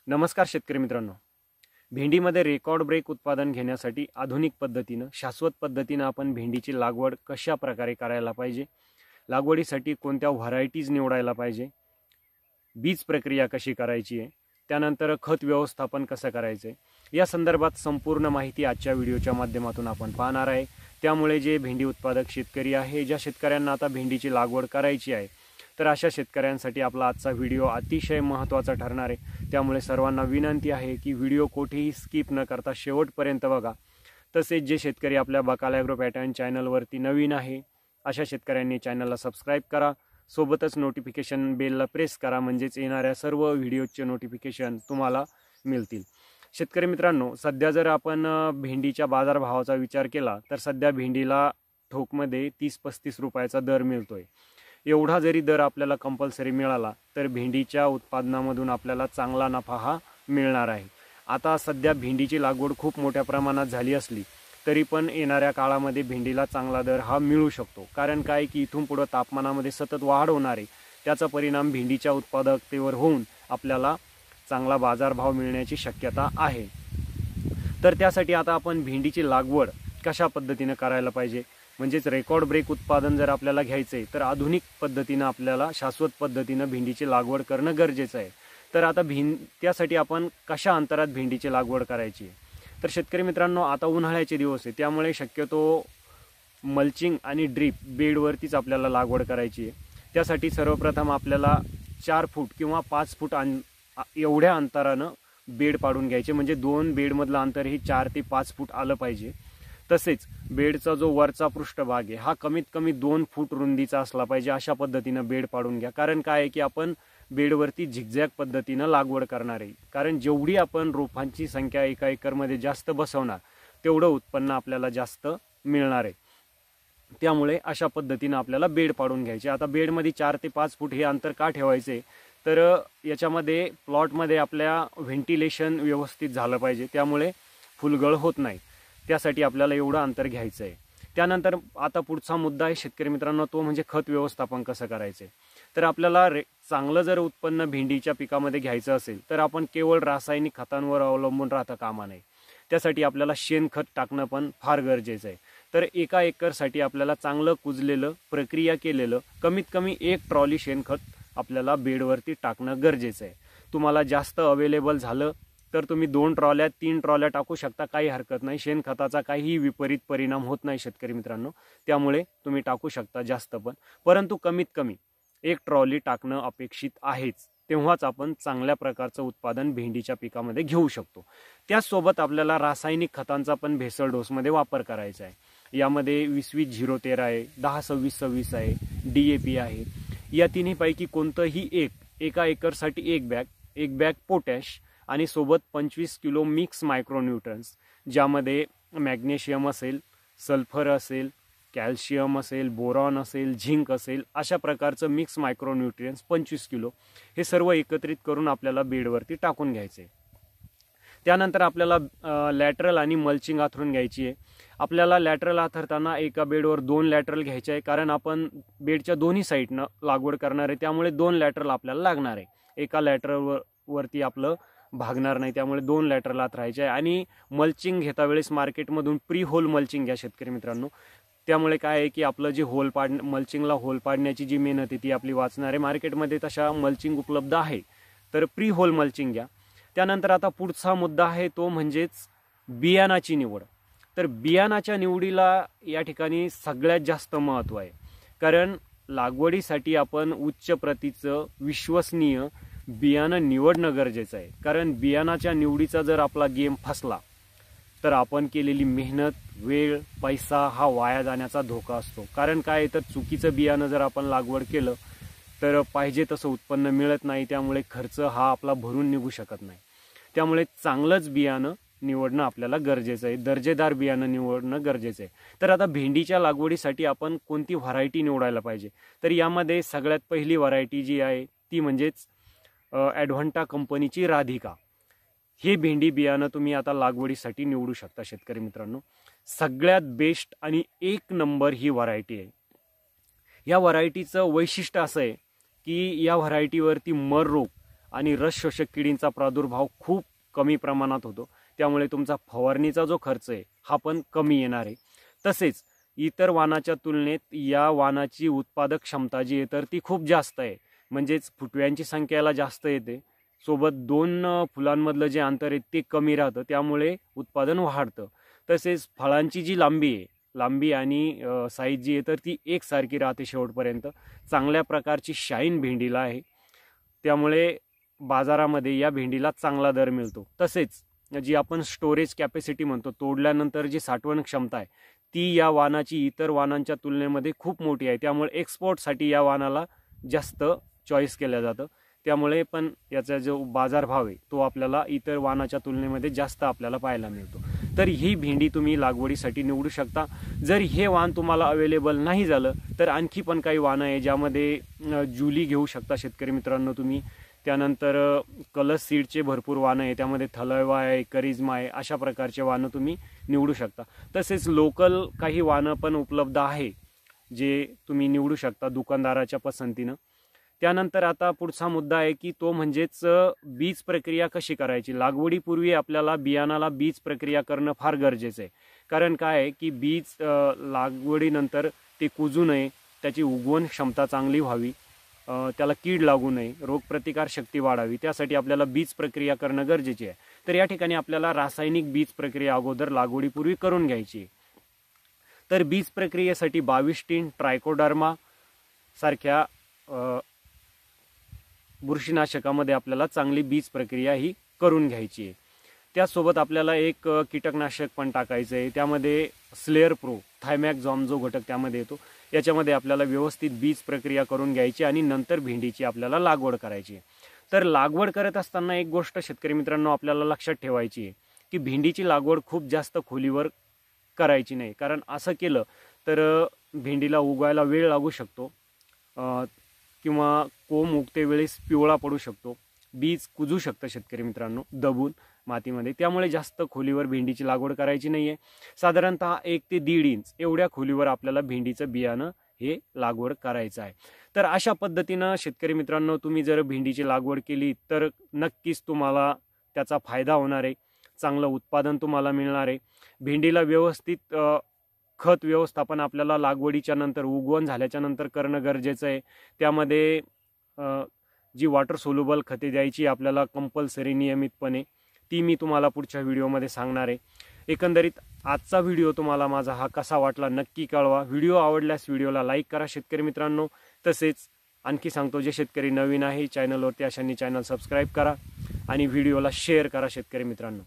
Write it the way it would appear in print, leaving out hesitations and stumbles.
नमस्कार शेतकरी मित्रांनो, भेंडीमध्ये रेकॉर्ड ब्रेक उत्पादन घेण्यासाठी आधुनिक पद्धतीनं शाश्वत पद्धतीनं आपण भेंडीची लागवड कशा प्रकारे करायला पाहिजे, लागवडीसाठी कोणत्या व्हरायटीज निवडायला पाहिजे, बीज प्रक्रिया कशी करायची आहे, त्यानंतर खत व्यवस्थापन कसं करायचं आहे, या संदर्भात संपूर्ण माहिती आजच्या व्हिडिओच्या माध्यमातून आपण पाहणार आहे। त्यामुळे जे भेंडी उत्पादक शेतकरी आहे, ज्या शेतकऱ्यांना आता भेंडीची लागवड करायची आहे, तर अशा शेतकऱ्यांसाठी आपला आजचा व्हिडिओ अतिशय महत्त्वाचा ठरणार आहे। त्यामुळे सर्वांना विनंती आहे की व्हिडिओ कोठेही स्किप न करता शेवटपर्यंत बघा। तसेच जे शेतकरी आपल्या बकाल ॲग्रो पॅटर्न चॅनलवरती नवीन आहे, अशा शेतकऱ्यांनी चॅनलला सबस्क्राईब करा, सोबतच नोटिफिकेशन बेलला प्रेस करा, म्हणजेच येणाऱ्या सर्व व्हिडिओचे नोटिफिकेशन तुम्हाला मिळतील। शेतकरी मित्रांनो, सध्या जर आपण भेंडीच्या बाजारभावाचा विचार केला तर सध्या भेंडीला ठोकमध्ये 30-35 रुपयाचा दर मिळतोय। एवढा जरी दर आपल्याला कंपल्सरी मिळाला तर भेंडीच्या उत्पादनामधून आपल्याला चांगला नफा हा मिळणार आहे। आता सध्या भेंडीची लागवड खूप मोठ्या प्रमाणात झाली असली तरी पण येणाऱ्या काळामध्ये भेंडीला चांगला दर हा मिळू शकतो। कारण काय की इथून पुढे तापमानामध्ये सतत वाढ होणार आहे, त्याचा परिणाम भेंडीच्या उत्पादकतेवर होऊन आपल्याला चांगला बाजारभाव मिळण्याची शक्यता आहे। तर त्यासाठी आता आपण भेंडीची लागवड कशा पद्धतीने करायला पाहिजे, म्हणजेच रेकॉर्ड ब्रेक उत्पादन जर आपल्याला घ्यायचं आहे तर आधुनिक पद्धतीनं आपल्याला शाश्वत पद्धतीनं भेंडीची लागवड करणं गरजेचं आहे। तर आता त्यासाठी आपण कशा अंतरात भेंडीची लागवड करायची आहे, तर शेतकरी मित्रांनो, आता उन्हाळ्याचे दिवस आहे, त्यामुळे शक्यतो मल्चिंग आणि ड्रीप बेडवरतीच आपल्याला लागवड करायची आहे। त्यासाठी सर्वप्रथम आपल्याला 4 फूट किंवा 5 फूट एवढ्या अंतरानं बेड पाडून घ्यायचे, म्हणजे 2 बेडमधलं अंतर हे 4 ते 5 फूट आलं पाहिजे। तसेच बेडचा जो वरचा पृष्ठभाग आहे हा कमीत कमी 2 फूट रुंदीचा असला पाहिजे, अशा पद्धतीनं बेड पाडून घ्या। कारण काय आहे की आपण बेडवरती झिगझॅग पद्धतीनं लागवड करणार आहे, कारण जेवढी आपण रोपांची संख्या एका एकरमध्ये जास्त बसवणार तेवढं उत्पन्न आपल्याला जास्त मिळणार आहे। त्यामुळे अशा पद्धतीनं आपल्याला बेड पाडून घ्यायचे। आता बेडमध्ये 4 ते 5 फूट हे अंतर का ठेवायचे, तर याच्यामध्ये प्लॉटमध्ये आपल्या व्हेंटिलेशन व्यवस्थित झालं पाहिजे, त्यामुळे फुलगळ होत नाही, त्यासाठी आपल्याला एवढं अंतर घ्यायचं आहे। त्यानंतर आता पुढचा मुद्दा आहे शेतकरी मित्रांनो, तो म्हणजे खत व्यवस्थापन कसं करायचं आहे। तर आपल्याला चांगलं जर उत्पन्न भेंडीच्या पिकामध्ये घ्यायचं असेल तर आपण केवळ रासायनिक खतांवर अवलंबून राहता कामा नये, त्यासाठी आपल्याला शेणखत टाकणं पण फार गरजेचं आहे। तर एका एकरसाठी आपल्याला चांगलं कुजलेलं प्रक्रिया केलेलं कमीत कमी 1 ट्रॉली शेणखत आपल्याला बेडवरती टाकणं गरजेचं आहे। तुम्हाला जास्त अवेलेबल झालं तर तुम्ही 2 ट्रॉल्या 3 ट्रॉल्या टाकू शकता, काही हरकत नाही, शेणखताचा काहीही विपरीत परिणाम होत नाही शेतकरी मित्रांनो, त्यामुळे तुम्ही टाकू शकता जास्त पण, परंतु कमीत कमी 1 ट्रॉली टाकणं अपेक्षित आहेच, तेव्हाच आपण चांगल्या प्रकारचं उत्पादन भेंडीच्या पिकामध्ये घेऊ शकतो। त्याचसोबत आपल्याला रासायनिक खतांचा पण भेसळ डोसमध्ये वापर करायचा आहे। यामध्ये 20-20-013 आहे, 10-26-26 आहे, DAP आहे। या तिन्हीपैकी कोणतंही एका एकरसाठी एक बॅग पोटॅश आणि सोबत 25 किलो मिक्स मायक्रोन्यूट्रन्स, ज्यामध्ये मॅग्नेशियम असेल, सल्फर असेल, कॅल्शियम असेल, बोरॉन असेल, झिंक असेल, अशा प्रकारचं मिक्स मायक्रोन्यूट्रियन्स 25 किलो हे सर्व एकत्रित करून आपल्याला बेडवरती टाकून घ्यायचे। त्यानंतर आपल्याला लॅटरल आणि मल्चिंग आथरून घ्यायची आहे। आपल्याला लॅटरल आथरताना एका बेडवर 2 लॅटरल घ्यायचे आहे, कारण आपण बेडच्या दोन्ही साईडनं लागवड करणार आहे, त्यामुळे 2 लॅटरल आपल्याला लागणार आहे। एका लॅटरलवरती आपलं भागणार नाही, त्यामुळे 2 लॅटरल आथरायचे आहे। आणि मल्चिंग घेता वेळेस मार्केटमधून प्री होल मल्चिंग घ्या शेतकरी मित्रांनो, त्यामुळे काय आहे की आपलं जे मल्चिंगला होल पाडण्याची जी मेहनत आहे ती आपली वाचणार आहे। मार्केटमध्ये तशा मल्चिंग उपलब्ध आहे, तर प्री होल मल्चिंग घ्या। त्यानंतर आता पुढचा मुद्दा आहे तो म्हणजेच बियाणाची निवड। तर बियाणाच्या निवडीला या ठिकाणी सगळ्यात जास्त महत्त्व आहे, कारण लागवडीसाठी आपण उच्च प्रतीचं विश्वसनीय बियाणं निवडणं गरजेचं आहे। कारण बियाणाच्या निवडीचा जर आपला गेम फसला तर आपण केलेली मेहनत, वेळ, पैसा हा वाया जाण्याचा धोका असतो। कारण काय तर चुकीचं बियाणं जर आपण लागवड केलं तर पाहिजे तसं उत्पन्न मिळत नाही, त्यामुळे खर्च हा आपला भरून निघू शकत नाही। त्यामुळे चांगलंच बियाणं निवडणं आपल्याला गरजेचं आहे, दर्जेदार बियाणं निवडणं गरजेचं आहे। तर आता भेंडीच्या लागवडीसाठी आपण कोणती व्हरायटी निवडायला पाहिजे, तर यामध्ये सगळ्यात पहिली व्हरायटी जी आहे ती म्हणजेच ॲडव्हान्टा कंपनीची राधिका। हे भेंडी बियाणं तुम्ही आता लागवडीसाठी निवडू शकता शेतकरी मित्रांनो, सगळ्यात बेस्ट आणि 1 नंबर ही व्हरायटी आहे। या व्हरायटीचं वैशिष्ट्य असं आहे की या व्हरायटीवरती मर रोग आणि रस शोषक किडींचा प्रादुर्भाव खूप कमी प्रमाणात होतो. त्यामुळे तुमचा फवारणीचा जो खर्च आहे हा पण कमी येणार आहे. तसेच इतर वाणाच्या तुलनेत या वाणाची उत्पादक क्षमता जी आहे तर ती खूप जास्त आहे. म्हणजेच फुटव्यांची संख्या याला जास्त येते, सोबत 2 फुलांमधलं जे अंतर आहे ते कमी राहतं, त्यामुळे उत्पादन वाढतं. तसेच फळांची जी लांबी आणि साईज जी आहे तर ती एकसारखी राहते शेवटपर्यंत. चांगल्या प्रकारची शाईन भेंडीला आहे, त्यामुळे बाजारामध्ये या भेंडीला चांगला दर मिळतो. तसेच जी आपण स्टोरेज कॅपॅसिटी म्हणतो, तोडल्यानंतर जी साठवण क्षमता आहे ती या वाणाची इतर वाणांच्या तुलनेमध्ये खूप मोठी आहे. त्यामुळे एक्सपोर्टसाठी या वाणाला जास्त चॉईस केलं जातं. त्यामुळे पण याचा जो बाजारभाव आहे तो आपल्याला इतर वाणाच्या तुलनेमध्ये जास्त आपल्याला पाहायला मिळतो. तर ही भेंडी तुम्ही लागवडीसाठी निवडू शकता. जर हे वाण तुम्हाला अवेलेबल नाही झालं तर आणखी पण काही वाणं आहे, ज्यामध्ये जुली घेऊ शकता शेतकरी मित्रांनो तुम्ही. त्यानंतर कलस सीडचे भरपूर वाणं आहे, त्यामध्ये थलैवा आहे, करिश्मा आहे, अशा प्रकारचे वाणं तुम्ही निवडू शकता. तसेच लोकल काही वाणं पण उपलब्ध आहे जे तुम्ही निवडू शकता दुकानदाराच्या पसंतीनं. त्यानंतर आता पुढचा मुद्दा आहे की तो म्हणजेच बीज प्रक्रिया कशी करायची. लागवडीपूर्वी आपल्याला बियाणाला बीज प्रक्रिया करणं फार गरजेचं आहे. कारण काय आहे की बीज लागवडीनंतर ते कुजू नये, त्याची उगवण क्षमता चांगली व्हावी, त्याला कीड लागू नये, रोगप्रतिकार शक्ती वाढावी, त्यासाठी आपल्याला बीज प्रक्रिया करणं गरजेचे आहे. तर या ठिकाणी आपल्याला रासायनिक बीज प्रक्रिया अगोदर लागवडीपूर्वी करून घ्यायची. तर बीज प्रक्रियेसाठी 22 ट्रायकोडर्मा सारख्या बुरशीनाशकामध्ये आपल्याला चांगली बीज प्रक्रिया ही करून घ्यायची आहे. त्यासोबत आपल्याला एक कीटकनाशक पण टाकायचं आहे, त्यामध्ये स्लेअर प्रो थायमॅक्झॉम जो घटक त्यामध्ये येतो, याच्यामध्ये आपल्याला व्यवस्थित बीज प्रक्रिया करून घ्यायची आणि नंतर भेंडीची आपल्याला लागवड करायची आहे. तर लागवड करत असताना एक गोष्ट शेतकरी मित्रांनो आपल्याला लक्षात ठेवायची आहे की भेंडीची लागवड खूप जास्त खोलीवर करायची नाही. कारण असं केलं तर भेंडीला उगवायला वेळ लागू शकतो किंवा कोंब उगते वेळेस पिवळा पडू शकतो, बीज कुजू शकतं शेतकरी मित्रांनो दबून मातीमध्ये. त्यामुळे जास्त खोलीवर भेंडीची लागवड करायची नाही आहे. साधारणतः 1 ते 1.5 इंच एवढ्या खोलीवर आपल्याला भेंडीचं बियाणं हे लागवड करायचं आहे. तर अशा पद्धतीनं शेतकरी मित्रांनो तुम्ही जर भेंडीची लागवड केली तर नक्कीच तुम्हाला त्याचा फायदा होणार आहे, चांगलं उत्पादन तुम्हाला मिळणार आहे. भेंडीला व्यवस्थित खत व्यवस्थापन आपल्याला लागवडीच्या नंतर उगवण झाल्याच्या नंतर करणं गरजेचं आहे. त्यामध्ये जी वॉटर सोल्युबल खते द्यायची आपल्याला कंपल्सरी नियमितपणे, ती मी तुम्हाला पुढच्या व्हिडिओमध्ये सांगणार आहे. एकंदरीत आजचा व्हिडिओ तुम्हाला माझा हा कसा वाटला नक्की कळवा. व्हिडिओ आवडल्यास व्हिडिओला लाईक करा शेतकरी मित्रांनो. तसेच आणखी सांगतो, जे शेतकरी नवीन आहे चॅनलवरती अशांनी चॅनल सबस्क्राईब करा आणि व्हिडिओला शेअर करा शेतकरी मित्रांनो.